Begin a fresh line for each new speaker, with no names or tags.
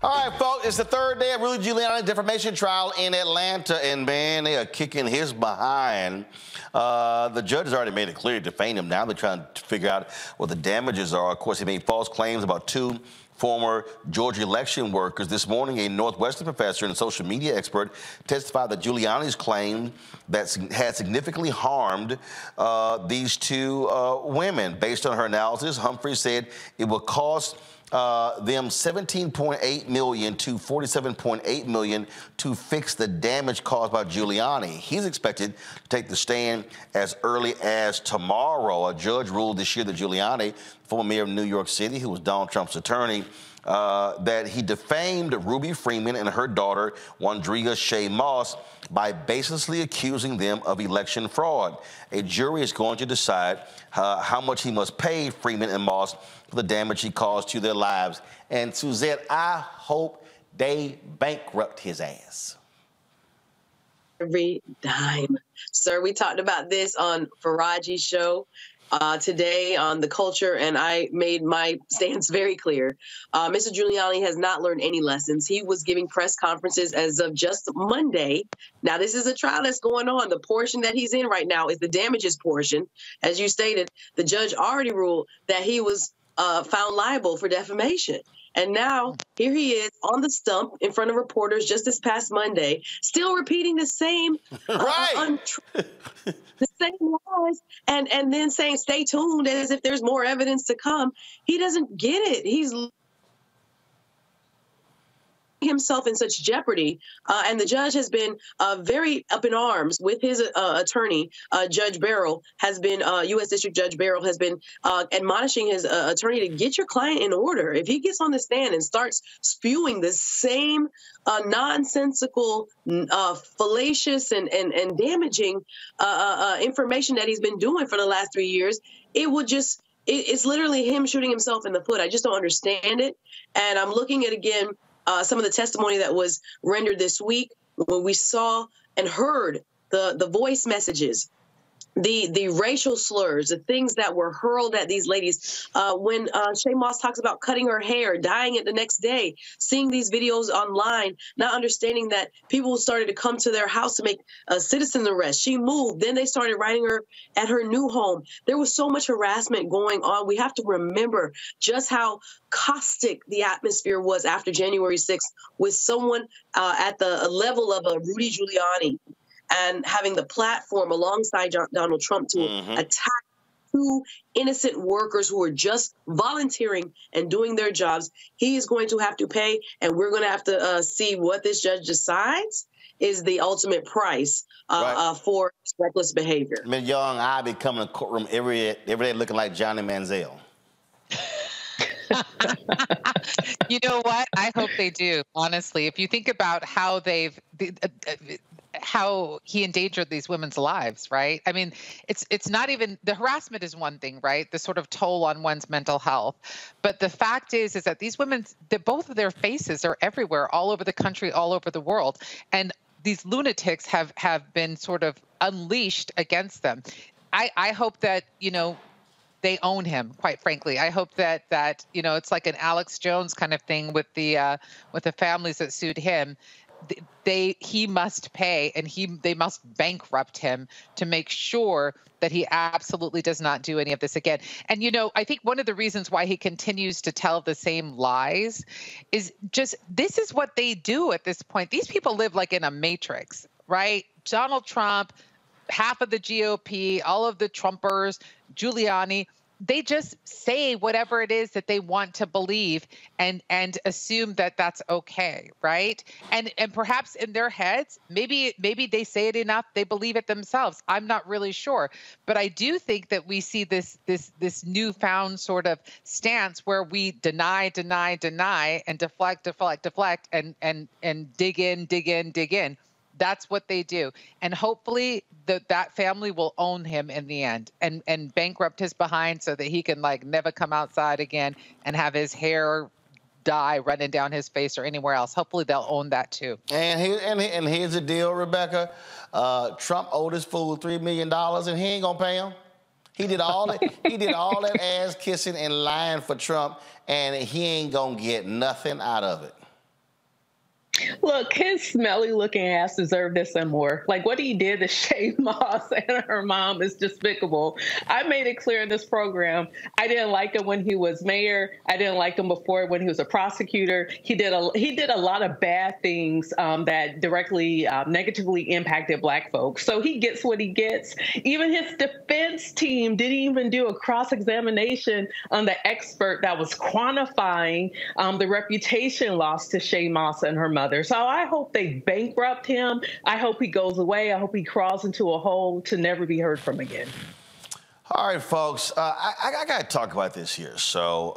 All right, folks, it's the third day of Rudy Giuliani's defamation trial in Atlanta, and man, they are kicking his behind. The judge has already made it clear to defame him. Now they're trying to figure out what the damages are. Of course, he made false claims about two former Georgia election workers. This morning, a Northwestern professor and social media expert testified that Giuliani's claim that had significantly harmed these two women. Based on her analysis, Humphrey said it will cost them $17.8 million to $47.8 million to fix the damage caused by Giuliani. He's expected to take the stand as early as tomorrow. A judge ruled this year that Giuliani, former mayor of New York City, who was Donald Trump's attorney, that he defamed Ruby Freeman and her daughter, Wandrea Shaye Moss, by baselessly accusing them of election fraud. A jury is going to decide how much he must pay Freeman and Moss for the damage he caused to their lives. And Suzette, I hope they bankrupt his ass.
Every dime. Sir, we talked about this on Faraji's show today on The Culture, and I made my stance very clear. Mr. Giuliani has not learned any lessons. He was giving press conferences as of just Monday. Now, this is a trial that's going on. The portion that he's in right now is the damages portion. As you stated, the judge already ruled that he was found liable for defamation. And now here he is on the stump in front of reporters just this past Monday, still repeating the same the same lies, and then saying stay tuned as if there's more evidence to come. He doesn't get it. He's himself in such jeopardy, and the judge has been very up in arms with his attorney. Judge Barrow has been, U.S. District Judge Barrow has been admonishing his attorney to get your client in order. If he gets on the stand and starts spewing the same nonsensical, fallacious, and damaging information that he's been doing for the last 3 years, it would just, it's literally him shooting himself in the foot. I just don't understand it. And I'm looking at, again, some of the testimony that was rendered this week when we saw and heard the voice messages, the racial slurs, the things that were hurled at these ladies. When Shaye Moss talks about cutting her hair, dyeing it the next day, seeing these videos online, not understanding that people started to come to their house to make a citizen arrest. She moved. Then they started writing her at her new home. There was so much harassment going on. We have to remember just how caustic the atmosphere was after January 6th with someone at the level of a Rudy Giuliani, and having the platform alongside Donald Trump to attack two innocent workers who are just volunteering and doing their jobs. He is going to have to pay, and we're going to have to see what this judge decides is the ultimate price for reckless behavior.
Ms. Young, I be coming to the courtroom every day looking like Johnny Manziel.
You know what? I hope they do, honestly. If you think about how how he endangered these women's lives, right? I mean, it's not even, the harassment is one thing, right? The sort of toll on one's mental health. But the fact is that these women, both of their faces are everywhere, all over the country, all over the world. And these lunatics have been sort of unleashed against them. I hope that, you know, they own him, quite frankly. I hope that you know, it's like an Alex Jones kind of thing with the families that sued him. He must pay, and they must bankrupt him to make sure that he absolutely does not do any of this again. And, you know, I think one of the reasons why he continues to tell the same lies is just, this is what they do at this point. These people live like in a matrix, right? Donald Trump, half of the GOP, all of the Trumpers, Giuliani, they just say whatever it is that they want to believe and assume that that's okay, right? And perhaps in their heads, maybe they say it enough, they believe it themselves. I'm not really sure, but I do think that we see this newfound sort of stance where we deny, and deflect, and dig in. That's what they do. And hopefully that family will own him in the end and bankrupt his behind so that he can like never come outside again and have his hair dye running down his face or anywhere else. Hopefully they'll own that too.
And here's the deal, Rebecca. Trump owed his fool $3 million and he ain't gonna pay him. He did all that ass kissing and lying for Trump, and he ain't gonna get nothing out of it.
Look, his smelly looking ass deserved this and more. Like what he did to Shaye Moss and her mom is despicable. I made it clear in this program, I didn't like him when he was mayor. I didn't like him before when he was a prosecutor. He did a lot of bad things that directly negatively impacted Black folks. So he gets what he gets. Even his defense team didn't even do a cross-examination on the expert that was quantifying the reputation loss to Shaye Moss and her mother. So I hope they bankrupt him. I hope he goes away. I hope he crawls into a hole to never be heard from again.
All right, folks, I got to talk about this here. So